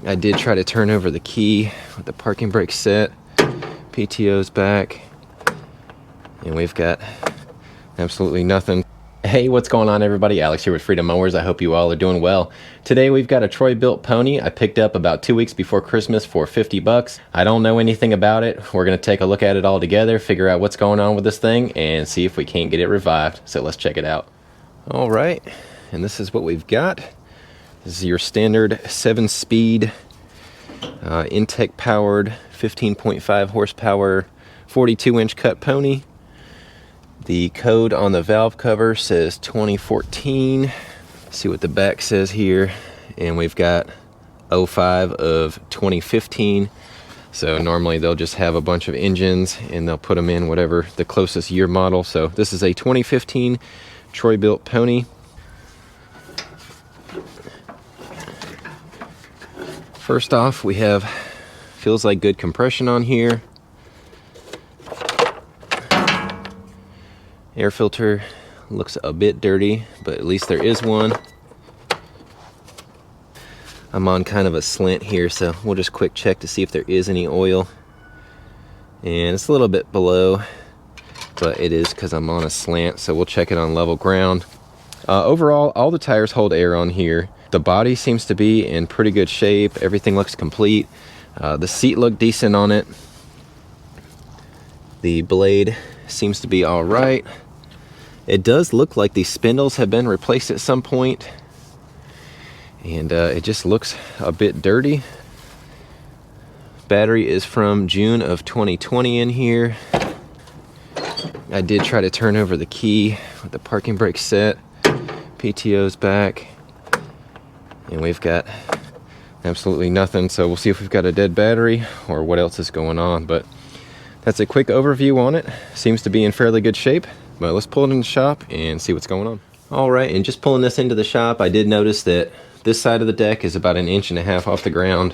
I did try to turn over the key with the parking brake set. PTO's back, and we've got absolutely nothing. Hey, what's going on, everybody? Alex here with Freedom Mowers. I hope you all are doing well. Today we've got a Troy-Bilt pony I picked up about 2 weeks before Christmas for 50 bucks. I don't know anything about it. We're going to take a look at it all together, figure out what's going on with this thing, and see if we can't get it revived. So let's check it out. All right, and this is what we've got. This is your standard 7-speed, Intech powered, 15.5 horsepower, 42-inch cut pony. The code on the valve cover says 2014. See what the back says here. And we've got 05 of 2015. So normally they'll just have a bunch of engines and they'll put them in whatever the closest year model. So this is a 2015 Troy-Bilt pony. First off, we have, feels like good compression on here. Air filter looks a bit dirty, but at least there is one. I'm on kind of a slant here, so we'll just quick check to see if there is any oil. And it's a little bit below, but it is because I'm on a slant, so we'll check it on level ground. Overall, all the tires hold air on here. The body seems to be in pretty good shape. Everything looks complete. The seat looked decent on it. The blade seems to be all right. It does look like the spindles have been replaced at some point, and it just looks a bit dirty. Battery is from June of 2020 in here. I did try to turn over the key with the parking brake set. PTO's back, and we've got absolutely nothing, so we'll see if we've got a dead battery or what else is going on. But that's a quick overview on it. Seems to be in fairly good shape, but let's pull it in the shop and see what's going on. All right, and just pulling this into the shop, I did notice that this side of the deck is about 1.5 inches off the ground,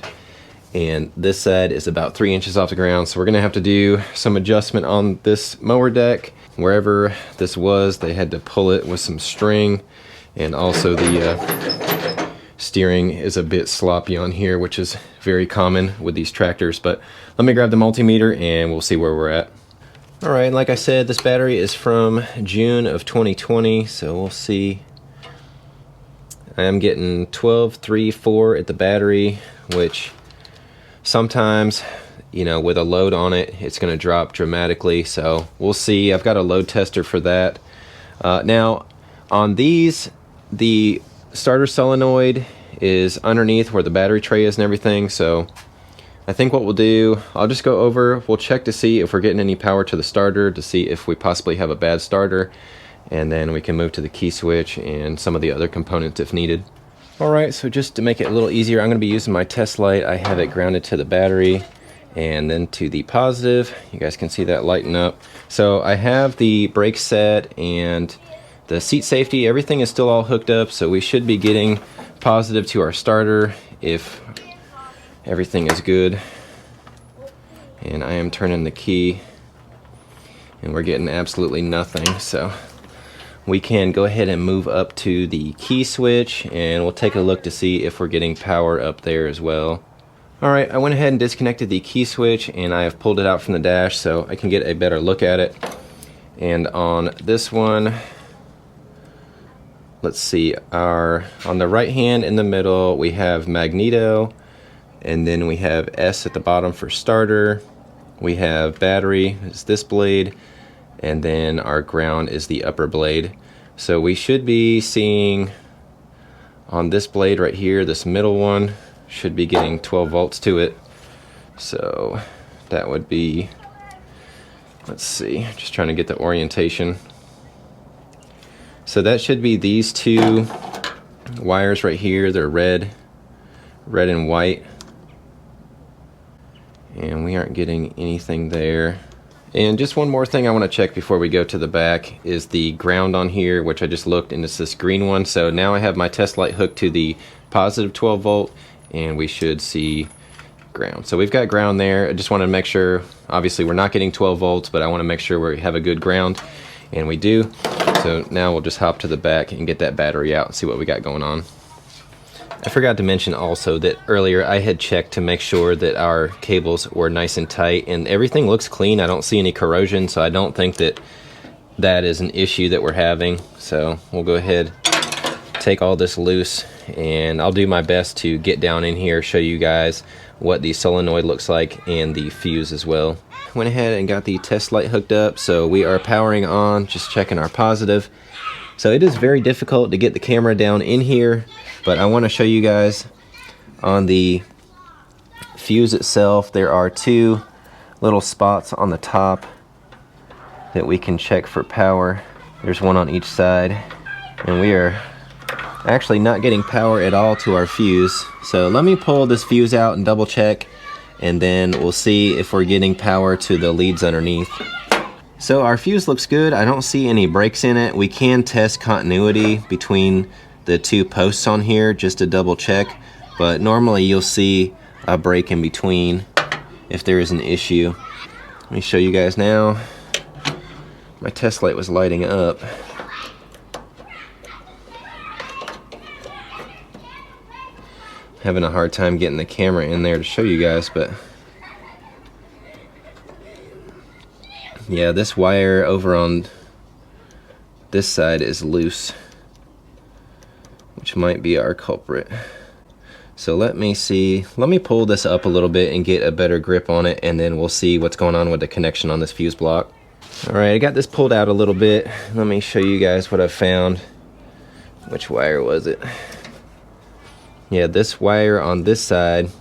and this side is about 3 inches off the ground. So we're gonna have to do some adjustment on this mower deck. Wherever this was, they had to pull it with some string, and also the steering is a bit sloppy on here, which is very common with these tractors. But let me grab the multimeter and we'll see where we're at. All right, like I said, this battery is from June of 2020, so we'll see. I am getting 12, 3, 4 at the battery, which sometimes, you know, with a load on it, it's going to drop dramatically. So we'll see. I've got a load tester for that. Now, on these, the starter solenoid is underneath where the battery tray is and everything. So I think what we'll do, I'll just go over, we'll check to see if we're getting any power to the starter, to see if we possibly have a bad starter, and then we can move to the key switch and some of the other components if needed. All right, so just to make it a little easier, I'm going to be using my test light. I have it grounded to the battery and then to the positive. You guys can see that lighting up. So I have the brake set and the seat safety. Everything is still all hooked up, so we should be getting positive to our starter if everything is good. And I am turning the key and we're getting absolutely nothing, so we can go ahead and move up to the key switch and we'll take a look to see if we're getting power up there as well. All right, I went ahead and disconnected the key switch and I have pulled it out from the dash so I can get a better look at it. And on this one, let's see, on the right hand in the middle we have magneto, and then we have S at the bottom for starter. We have battery is this blade, and then our ground is the upper blade. So we should be seeing on this blade right here, this middle one should be getting 12 volts to it. So that would be, let's see, just trying to get the orientation. So that should be these two wires right here. They're red and white, and we aren't getting anything there. And just one more thing I want to check before we go to the back is the ground on here, which I just looked, and it's this green one. So now I have my test light hooked to the positive 12 volt, and we should see ground. So we've got ground there. I just want to make sure, obviously we're not getting 12 volts, but I want to make sure we have a good ground, and we do. So now we'll just hop to the back and get that battery out and see what we got going on. I forgot to mention also that earlier I had checked to make sure that our cables were nice and tight, and everything looks clean. I don't see any corrosion, so I don't think that that is an issue that we're having. So we'll go ahead, take all this loose, and I'll do my best to get down in here, show you guys what the solenoid looks like and the fuse as well. Went ahead and got the test light hooked up, so we are powering on, just checking our positive. So it is very difficult to get the camera down in here, but I want to show you guys on the fuse itself. There are two little spots on the top that we can check for power. There's one on each side, and we are actually not getting power at all to our fuse. So let me pull this fuse out and double check, and then we'll see if we're getting power to the leads underneath. So our fuse looks good. I don't see any breaks in it. We can test continuity between the two posts on here just to double check, but normally you'll see a break in between if there is an issue. Let me show you guys now. My test light was lighting up. Having a hard time getting the camera in there to show you guys, but yeah, this wire over on this side is loose, which might be our culprit. So let me see, let me pull this up a little bit and get a better grip on it, and then we'll see what's going on with the connection on this fuse block. Alright, I got this pulled out a little bit. Let me show you guys what I found. Which wire was it? Yeah, this wire on this side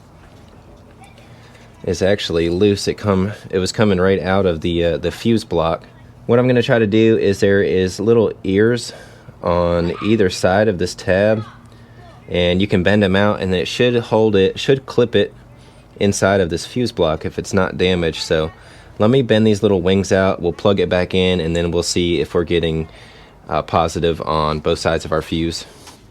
is actually loose. It was coming right out of the fuse block. What I'm going to try to do is there is little ears on either side of this tab, and you can bend them out, and it should hold it, should clip it inside of this fuse block if it's not damaged. So let me bend these little wings out, we'll plug it back in, and then we'll see if we're getting positive on both sides of our fuse.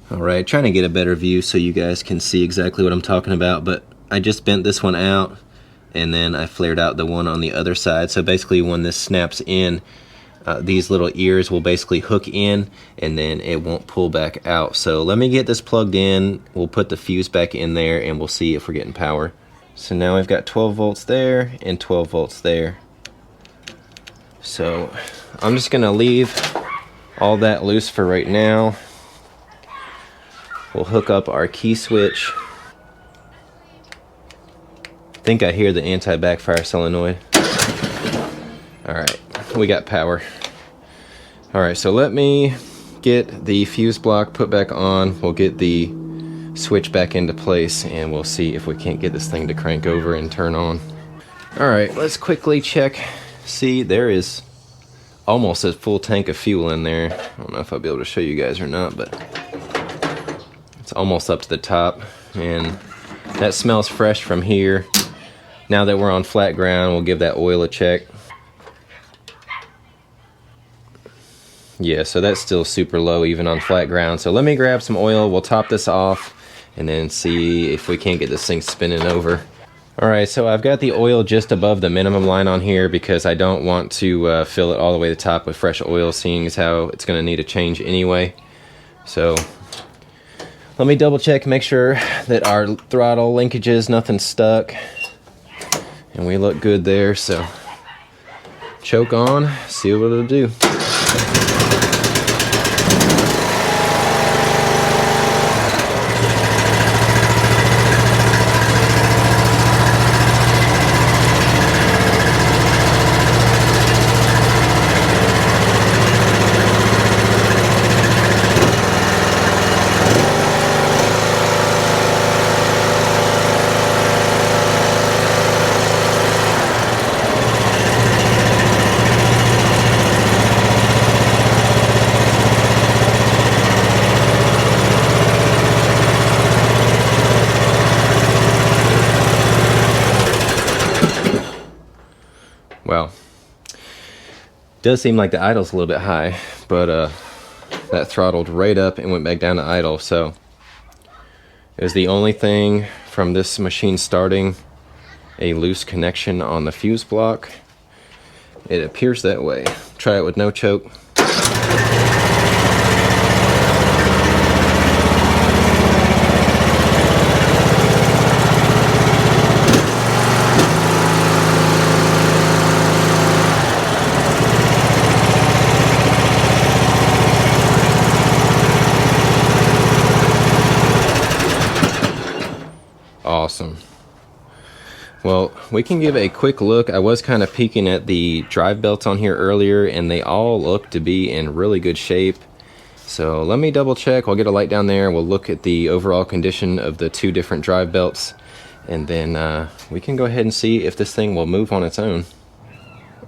Alright, trying to get a better view so you guys can see exactly what I'm talking about, but I just bent this one out, and then I flared out the one on the other side. So basically when this snaps in, these little ears will basically hook in, and then it won't pull back out. So let me get this plugged in, we'll put the fuse back in there, and we'll see if we're getting power. So now we've got 12 volts there and 12 volts there. So I'm just gonna leave all that loose for right now. We'll hook up our key switch. I think I hear the anti-backfire solenoid. Alright, we got power. Alright, so let me get the fuse block put back on. We'll get the switch back into place, and we'll see if we can't get this thing to crank over and turn on. Alright, let's quickly check. See, there is almost a full tank of fuel in there. I don't know if I'll be able to show you guys or not, but it's almost up to the top, and that smells fresh from here. Now that we're on flat ground, we'll give that oil a check. Yeah, so that's still super low even on flat ground. So let me grab some oil, we'll top this off, and then see if we can't get this thing spinning over. Alright, so I've got the oil just above the minimum line on here because I don't want to fill it all the way to the top with fresh oil, seeing as how it's going to need a change anyway. So let me double check, make sure that our throttle linkages, nothing's stuck, and we look good there. So choke on, see what it'll do. Well, does seem like the idle's a little bit high, but that throttled right up and went back down to idle. So it was the only thing from this machine starting, a loose connection on the fuse block. It appears that way. Try it with no choke. awesome. Well, we can give a quick look. I was kind of peeking at the drive belts on here earlier, and they all look to be in really good shape. So let me double check. I'll get a light down there. We'll look at the overall condition of the two different drive belts, and then we can go ahead and see if this thing will move on its own.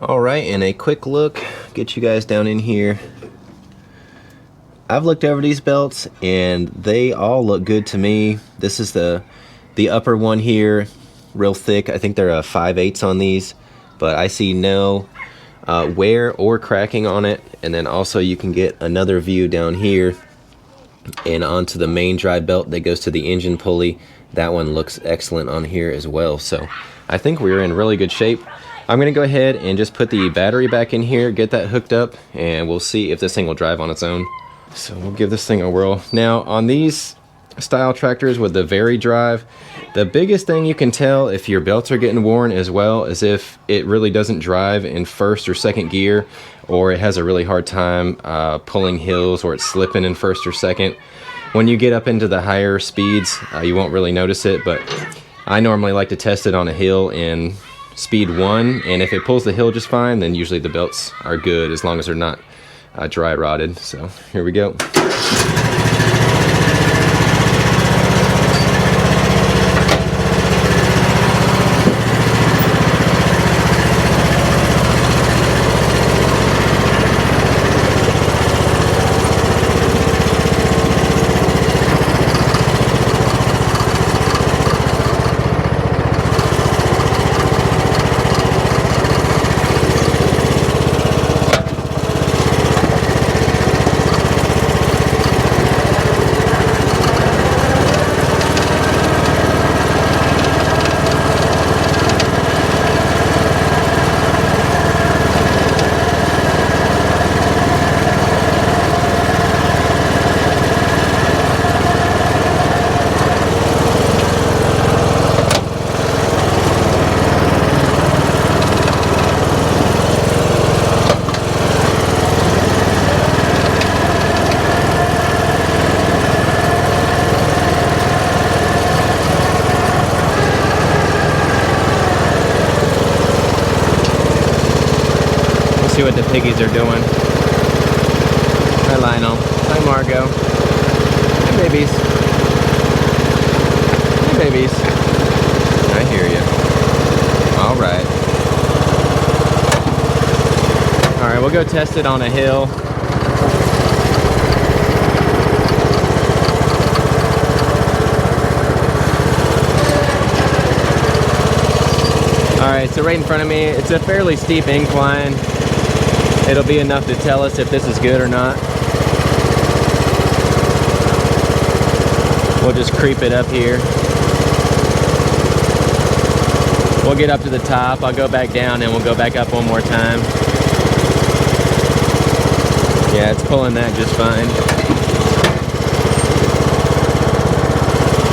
All right, and a quick look, get you guys down in here. I've looked over these belts and they all look good to me. This is the upper one here, real thick. I think they're 5/8 on these, but I see no wear or cracking on it. And then also you can get another view down here and onto the main drive belt that goes to the engine pulley. That one looks excellent on here as well. So I think we're in really good shape. I'm gonna go ahead and just put the battery back in here, get that hooked up, and we'll see if this thing will drive on its own. So we'll give this thing a whirl. Now on these style tractors with the Vari drive, the biggest thing you can tell if your belts are getting worn as well is if it really doesn't drive in first or second gear, or it has a really hard time pulling hills, or it's slipping in first or second. When you get up into the higher speeds, you won't really notice it, but I normally like to test it on a hill in speed 1, and if it pulls the hill just fine, then usually the belts are good as long as they're not dry rotted. So here we go. See what the piggies are doing. Hi Lionel. Hi Margot. Hi babies. Hi babies. I hear you. Alright. Alright, we'll go test it on a hill. Alright, so right in front of me, it's a fairly steep incline. It'll be enough to tell us if this is good or not. We'll just creep it up here. We'll get up to the top, I'll go back down, and we'll go back up one more time. Yeah, it's pulling that just fine.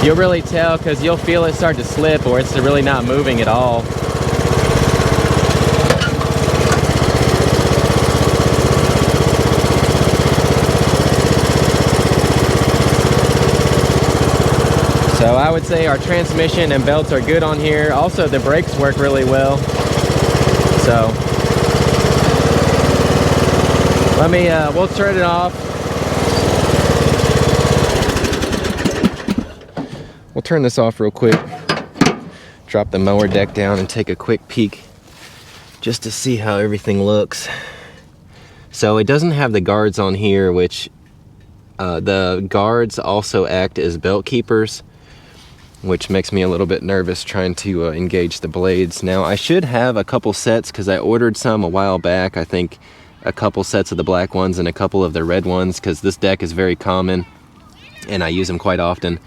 You'll really tell because you'll feel it start to slip, or it's really not moving at all. So I would say our transmission and belts are good on here. Also, the brakes work really well. So let me, we'll turn it off. We'll turn this off real quick. Drop the mower deck down and take a quick peek just to see how everything looks. So it doesn't have the guards on here, which the guards also act as belt keepers, which makes me a little bit nervous trying to engage the blades. Now I should have a couple sets because I ordered some a while back. I think a couple sets of the black ones and a couple of the red ones, because this deck is very common and I use them quite often.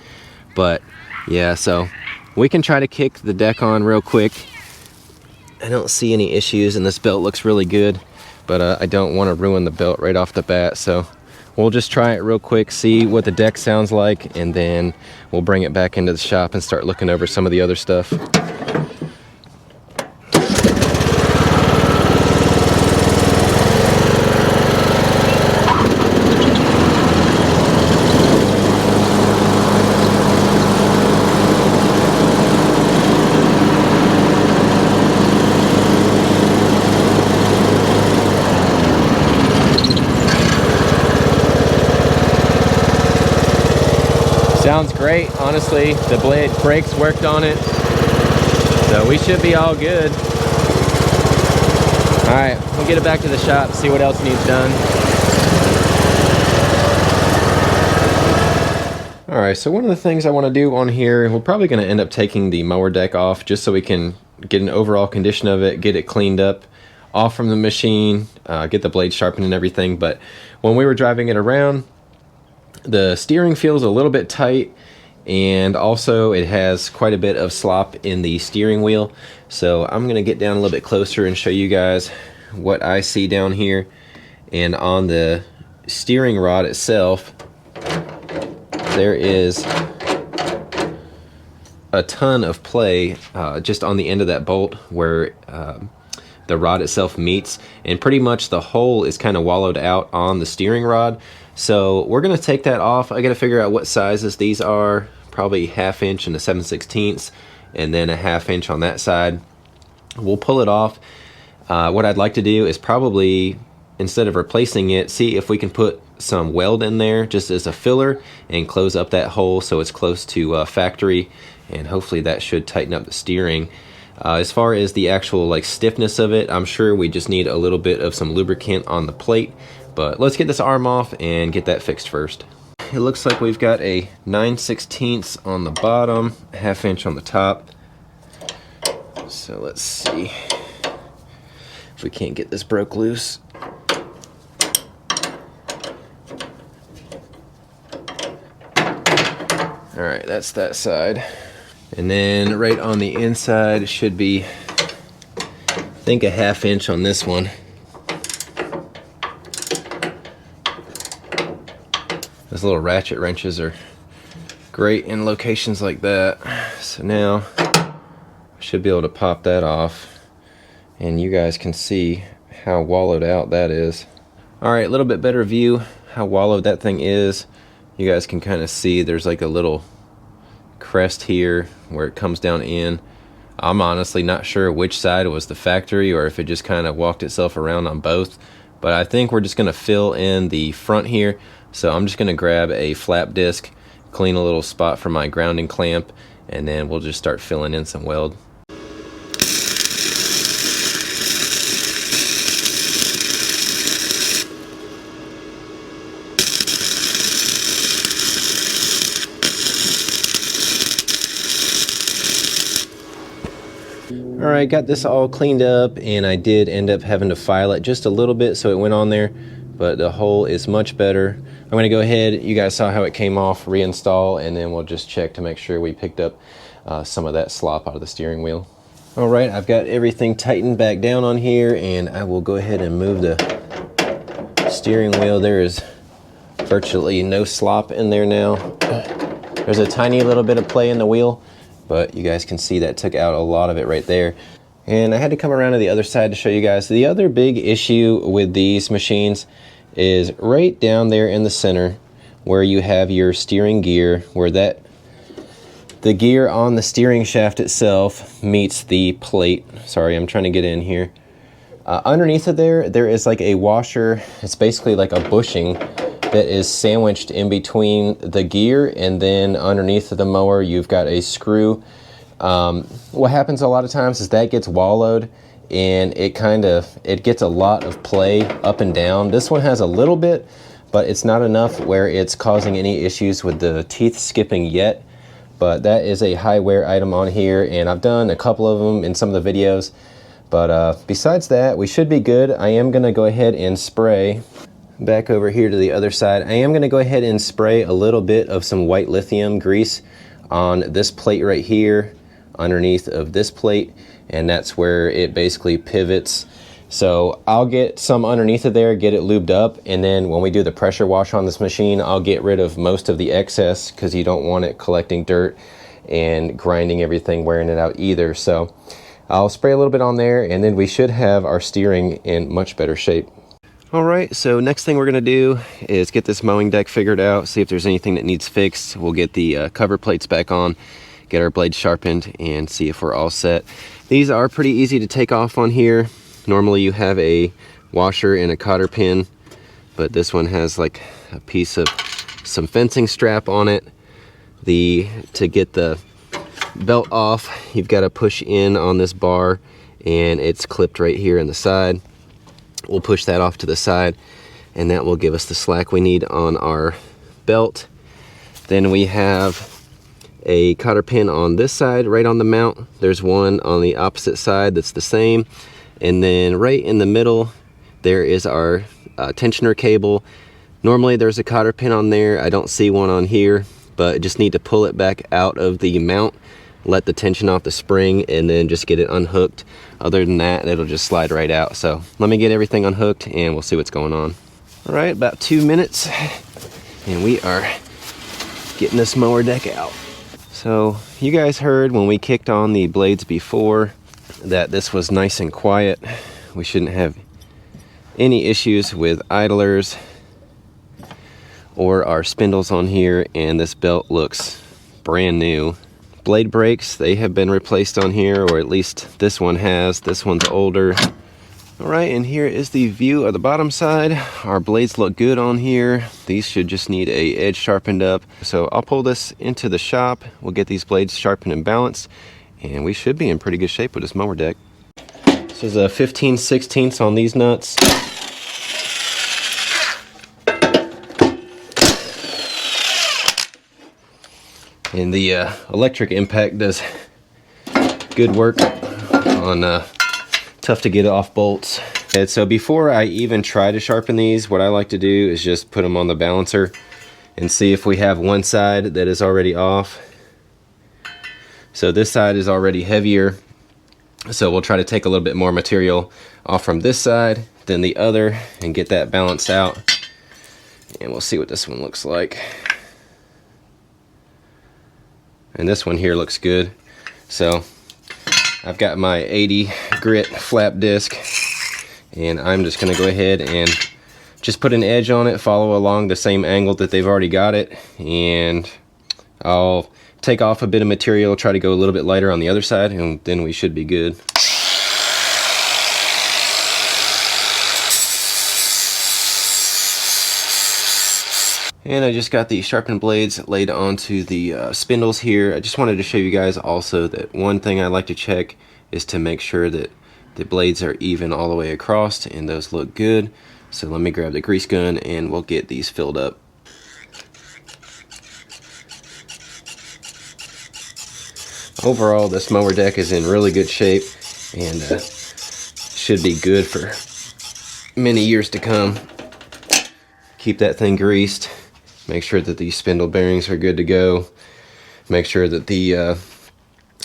But yeah, so we can try to kick the deck on real quick. I don't see any issues and this belt looks really good, but I don't want to ruin the belt right off the bat. So we'll just try it real quick, see what the deck sounds like, and then we'll bring it back into the shop and start looking over some of the other stuff. great, honestly. The blade brakes worked on it, so we should be all good. All right, we'll get it back to the shop, see what else needs done. All right, so one of the things I want to do on here, we're probably going to end up taking the mower deck off just so we can get an overall condition of it, get it cleaned up off from the machine, get the blade sharpened and everything. But when we were driving it around, the steering feels a little bit tight, and also it has quite a bit of slop in the steering wheel. So I'm going to get down a little bit closer and show you guys what I see down here. And on the steering rod itself, there is a ton of play just on the end of that bolt where the rod itself meets, and pretty much the hole is kind of wallowed out on the steering rod. So we're going to take that off. I got to figure out what sizes these are, probably 1/2 inch and a 7/16, and then a 1/2 inch on that side. We'll pull it off. What I'd like to do is probably, instead of replacing it, see if we can put some weld in there just as a filler and close up that hole so it's close to factory, and hopefully that should tighten up the steering. As far as the actual like stiffness of it, I'm sure we just need a little bit of some lubricant on the plate, but let's get this arm off and get that fixed first. It looks like we've got a 9/16 on the bottom, 1/2 inch on the top. So let's see if we can't get this broke loose. All right, that's that side. And then right on the inside should be, I think, a 1/2 inch on this one. Those little ratchet wrenches are great in locations like that. So now I should be able to pop that off, and you guys can see how wallowed out that is. All right, a little bit better view how wallowed that thing is. You guys can kind of see there's like a little crest here where it comes down in. I'm honestly not sure which side was the factory or if it just kind of walked itself around on both, but I think we're just going to fill in the front here. So I'm just going to grab a flap disc, clean a little spot for my grounding clamp, and then we'll just start filling in some weld. Alright, got this all cleaned up, and I did end up having to file it just a little bit so it went on there, but the hole is much better. I'm going to go ahead, you guys saw how it came off, reinstall, and then we'll just check to make sure we picked up some of that slop out of the steering wheel. Alright, I've got everything tightened back down on here, and I will go ahead and move the steering wheel. There is virtually no slop in there now. There's a tiny little bit of play in the wheel, but you guys can see that took out a lot of it right there. And I had to come around to the other side to show you guys. The other big issue with these machines is right down there in the center where you have your steering gear, where the gear on the steering shaft itself meets the plate. Sorry, I'm trying to get in here. Underneath of there is like a washer. It's basically like a bushing that is sandwiched in between the gear, and then underneath of the mower you've got a screw. What happens a lot of times is that gets wallowed, and it gets a lot of play up and down. This one has a little bit, but it's not enough where it's causing any issues with the teeth skipping yet. But that is a high wear item on here, and I've done a couple of them in some of the videos. But besides that, we should be good. I am gonna go ahead and spray back over here to the other side. I am gonna go ahead and spray a little bit of some white lithium grease on this plate right here, underneath of this plate, and that's where it basically pivots. So I'll get some underneath of there, get it lubed up, and then when we do the pressure wash on this machine, I'll get rid of most of the excess because you don't want it collecting dirt and grinding everything, wearing it out either. So I'll spray a little bit on there, and then we should have our steering in much better shape. Alright, so next thing we're going to do is get this mowing deck figured out, see if there's anything that needs fixed. We'll get the cover plates back on, get our blades sharpened, and see if we're all set. These are pretty easy to take off on here. Normally you have a washer and a cotter pin, but this one has like a piece of some fencing strap on it. To get the belt off, you've got to push in on this bar, and it's clipped right here in the side. We'll push that off to the side, and that will give us the slack we need on our belt. Then we have a cotter pin on this side right on the mount. There's one on the opposite side that's the same, and then right in the middle there is our tensioner cable. Normally there's a cotter pin on there. I don't see one on here, but I just need to pull it back out of the mount, let the tension off the spring, and then just get it unhooked. Other than that, it'll just slide right out. So let me get everything unhooked and we'll see what's going on. All right, about 2 minutes and we are getting this mower deck out. So you guys heard when we kicked on the blades before that this was nice and quiet. We shouldn't have any issues with idlers or our spindles on here, and this belt looks brand new. Blade brakes, they have been replaced on here, or at least this one has. This one's older. All right, and here is the view of the bottom side. Our blades look good on here. These should just need a edge sharpened up. So I'll pull this into the shop. We'll get these blades sharpened and balanced, and we should be in pretty good shape with this mower deck. This is a 15/16 on these nuts. And the electric impact does good work on tough to get off bolts. And so before I even try to sharpen these, what I like to do is just put them on the balancer and see if we have one side that is already off. So this side is already heavier, so we'll try to take a little bit more material off from this side than the other and get that balanced out, and we'll see what this one looks like. And this one here looks good. So I've got my 80 grit flap disc, and I'm just gonna go ahead and just put an edge on it, follow along the same angle that they've already got it, and I'll take off a bit of material, try to go a little bit lighter on the other side, and then we should be good. And I just got the sharpened blades laid onto the spindles here. I just wanted to show you guys also that one thing I like to check is to make sure that the blades are even all the way across, and those look good. So let me grab the grease gun and we'll get these filled up. Overall, this mower deck is in really good shape and should be good for many years to come. Keep that thing greased. Make sure that these spindle bearings are good to go. Make sure that the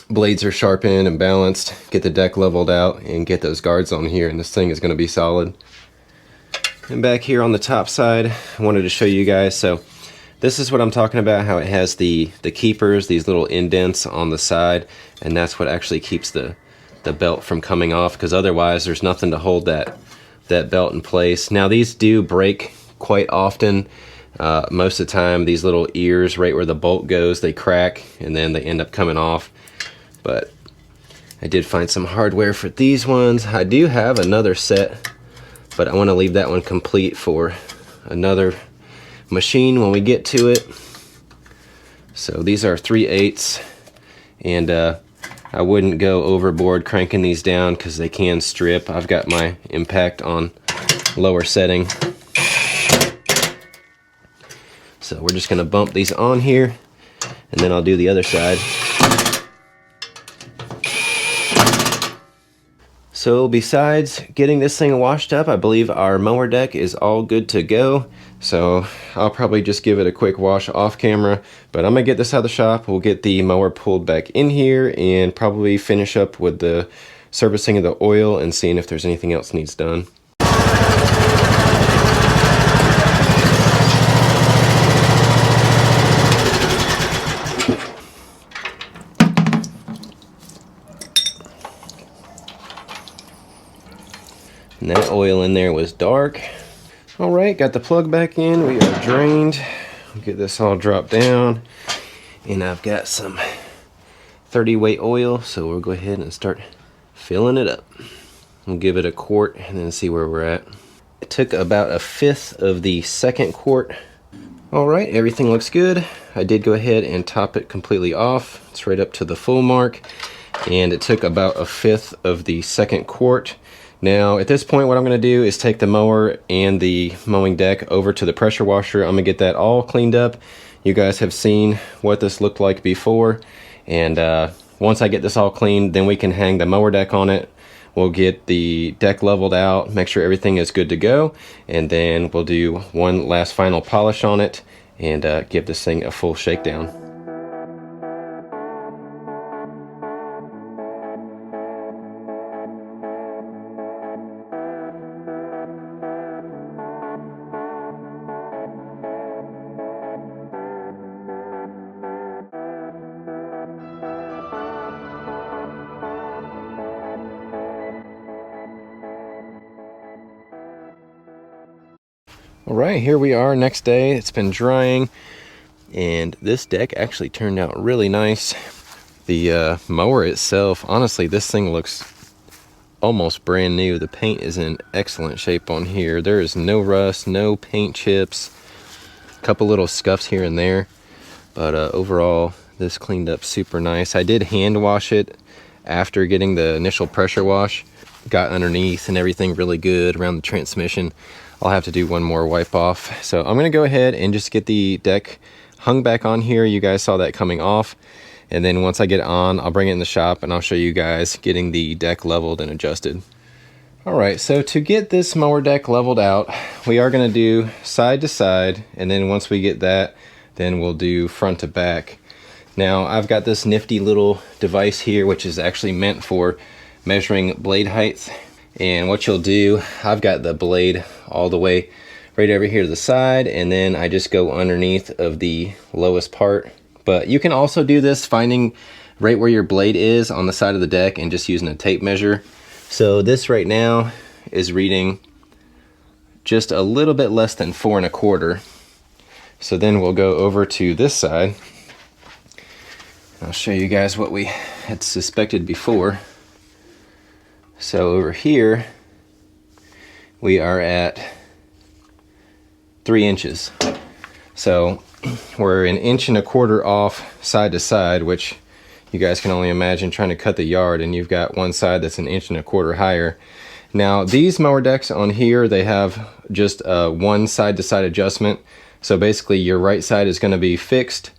blades are sharpened and balanced. Get the deck leveled out and get those guards on here, and this thing is going to be solid. And back here on the top side, I wanted to show you guys. So this is what I'm talking about, how it has the keepers, these little indents on the side, and that's what actually keeps the belt from coming off, because otherwise there's nothing to hold that belt in place. Now these do break quite often. Most of the time these little ears right where the bolt goes, they crack and then they end up coming off. But I did find some hardware for these ones. I do have another set, but I want to leave that one complete for another machine when we get to it. So these are 3/8, and I wouldn't go overboard cranking these down because they can strip. I've got my impact on lower setting. So we're just going to bump these on here, and then I'll do the other side. So besides getting this thing washed up, I believe our mower deck is all good to go. So I'll probably just give it a quick wash off camera, but I'm gonna get this out of the shop. We'll get the mower pulled back in here and probably finish up with the servicing of the oil and seeing if there's anything else needs done. And that oil in there was dark. All right, got the plug back in. We are drained. Get this all dropped down. And I've got some 30 weight oil, so we'll go ahead and start filling it up. We'll give it a quart and then see where we're at. It took about 1/5 of the second quart. All right, everything looks good. I did go ahead and top it completely off. It's right up to the full mark, and it took about 1/5 of the second quart. Now, at this point, what I'm gonna do is take the mower and the mowing deck over to the pressure washer. I'm gonna get that all cleaned up. You guys have seen what this looked like before, and once I get this all cleaned, then we can hang the mower deck on it. We'll get the deck leveled out, make sure everything is good to go, and then we'll do one last final polish on it and give this thing a full shakedown. All right, here we are next day. It's been drying, and this deck actually turned out really nice. The mower itself, honestly, this thing looks almost brand new. The paint is in excellent shape on here. There is no rust, no paint chips, a couple little scuffs here and there, but overall this cleaned up super nice. I did hand wash it after getting the initial pressure wash. Got underneath and everything really good around the transmission. I'll have to do one more wipe off. So I'm gonna go ahead and just get the deck hung back on here. You guys saw that coming off. And then once I get it on, I'll bring it in the shop and I'll show you guys getting the deck leveled and adjusted. All right, so to get this mower deck leveled out, we are gonna do side to side. And then once we get that, then we'll do front to back. Now I've got this nifty little device here, which is actually meant for measuring blade height. And what you'll do, I've got the blade all the way right over here to the side, and then I just go underneath of the lowest part. But you can also do this finding right where your blade is on the side of the deck and just using a tape measure. So this right now is reading just a little bit less than 4 1/4. So then we'll go over to this side. I'll show you guys what we had suspected before. So over here, we are at 3 inches. So we're 1 1/4 inches off side to side, which you guys can only imagine trying to cut the yard, and you've got one side that's 1 1/4 inches higher. Now these mower decks on here, they have just one side to side adjustment. So basically your right side is gonna be fixed,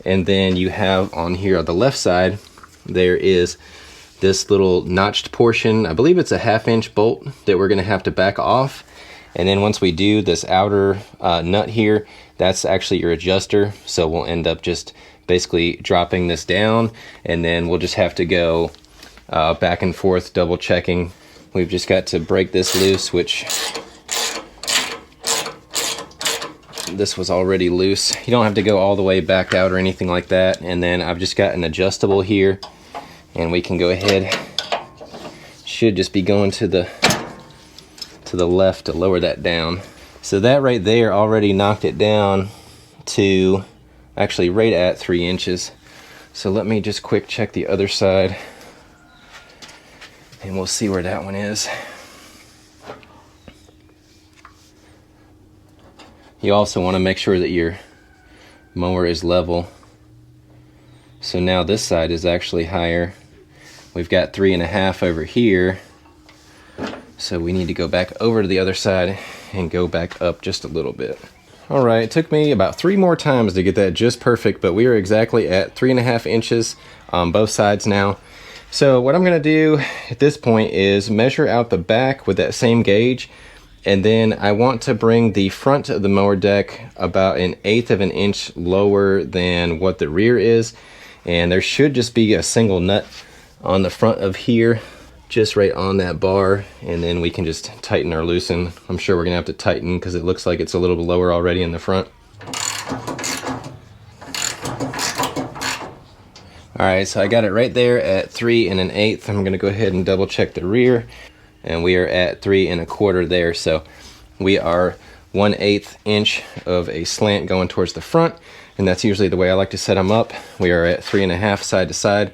and then you have on here on the left side, there is this little notched portion. I believe it's a 1/2 inch bolt that we're gonna have to back off. And then once we do this outer nut here, that's actually your adjuster. So we'll end up just basically dropping this down, and then we'll just have to go back and forth double checking. We've just got to break this loose, which this was already loose. You don't have to go all the way back out or anything like that. And then I've just got an adjustable here, and we can go ahead, should just be going to the left to lower that down. So that right there already knocked it down to actually right at 3 inches. So let me just quick check the other side, and we'll see where that one is. You also want to make sure that your mower is level. So now this side is actually higher. We've got 3 1/2 over here. So we need to go back over to the other side and go back up just a little bit. All right, it took me about 3 more times to get that just perfect, but we are exactly at 3 1/2 inches on both sides now. So what I'm gonna do at this point is measure out the back with that same gauge, and then I want to bring the front of the mower deck about 1/8 of an inch lower than what the rear is. And there should just be a single nut on the front of here, just right on that bar, and then we can just tighten or loosen. I'm sure we're gonna have to tighten because it looks like it's a little bit lower already in the front. All right, so I got it right there at 3 1/8. I'm gonna go ahead and double check the rear, and we are at 3 1/4 there. So we are 1/8 inch of a slant going towards the front, and that's usually the way I like to set them up. We are at 3 1/2 side to side.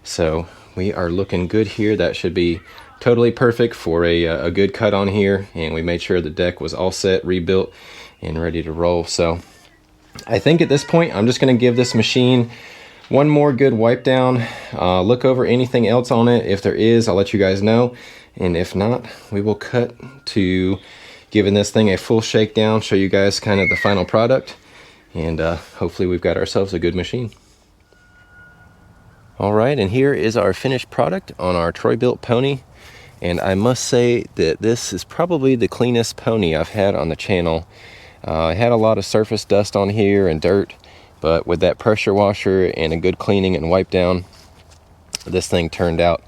So we are looking good here. That should be totally perfect for a good cut on here. And we made sure the deck was all set, rebuilt, and ready to roll. So I think at this point, I'm just going to give this machine one more good wipe down, look over anything else on it. If there is, I'll let you guys know. And if not, we will cut to giving this thing a full shakedown, show you guys kind of the final product. And hopefully we've got ourselves a good machine. All right, and here is our finished product on our Troy-Bilt pony. And I must say that this is probably the cleanest pony I've had on the channel. I had a lot of surface dust on here and dirt, but with that pressure washer and a good cleaning and wipe down, this thing turned out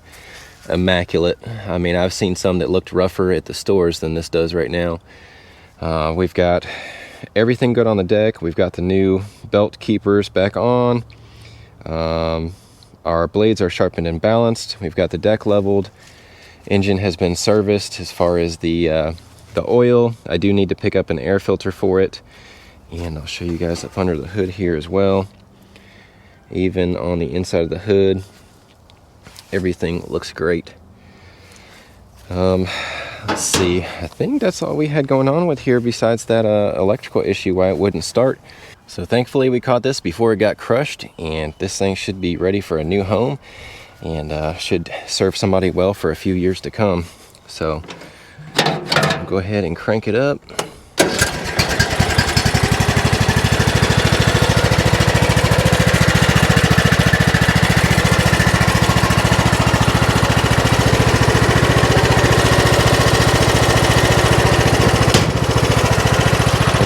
immaculate. I mean, I've seen some that looked rougher at the stores than this does right now. We've got everything good on the deck. We've got the new belt keepers back on. Our blades are sharpened and balanced. We've got the deck leveled. Engine has been serviced. As far as the oil, I do need to pick up an air filter for it. And I'll show you guys up under the hood here as well. Even on the inside of the hood, everything looks great. Let's see, I think that's all we had going on with here besides that electrical issue why it wouldn't start. So thankfully we caught this before it got crushed, and this thing should be ready for a new home and should serve somebody well for a few years to come. So I'll go ahead and crank it up.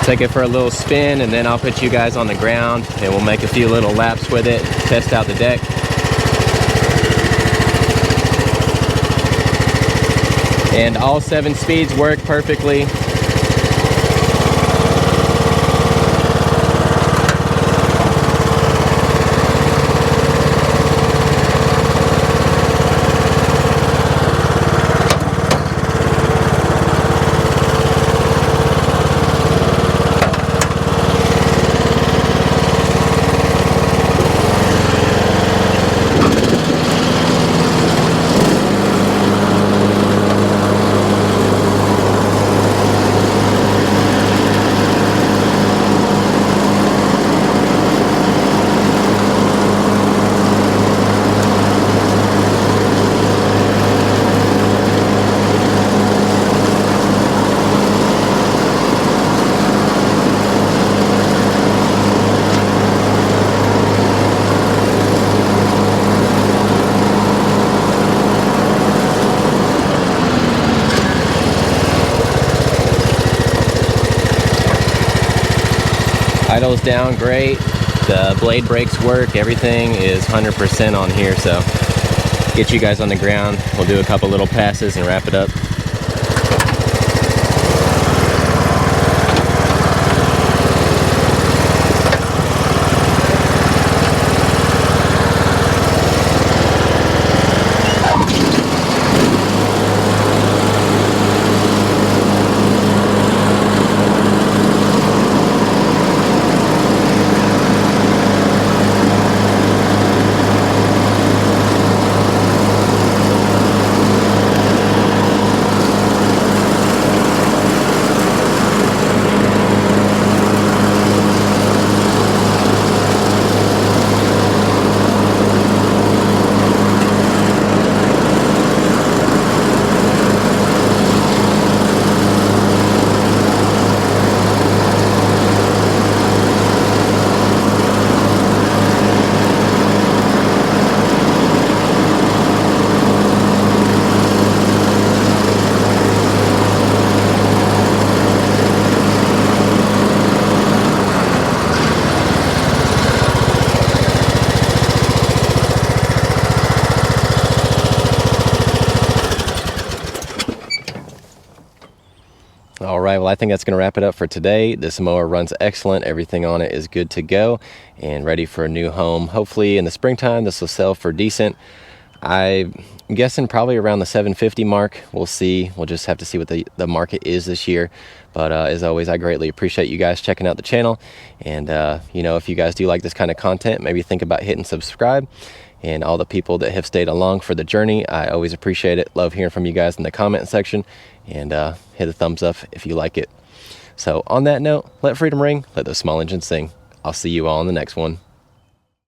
Take it for a little spin, and then I'll put you guys on the ground and we'll make a few little laps with it, test out the deck. And all 7 speeds work perfectly. Idle's down great, the blade brakes work, everything is 100% on here, so get you guys on the ground. We'll do a couple little passes and wrap it up. All right, well, I think that's going to wrap it up for today. This mower runs excellent. Everything on it is good to go and ready for a new home. Hopefully in the springtime, this will sell for decent. I'm guessing probably around the 750 mark. We'll see. We'll just have to see what the market is this year. But as always, I greatly appreciate you guys checking out the channel. And, you know, if you guys do like this kind of content, maybe think about hitting subscribe. And all the people that have stayed along for the journey, I always appreciate it. Love hearing from you guys in the comment section. And hit a thumbs up if you like it. So on that note, let freedom ring, let those small engines sing. I'll see you all in the next one.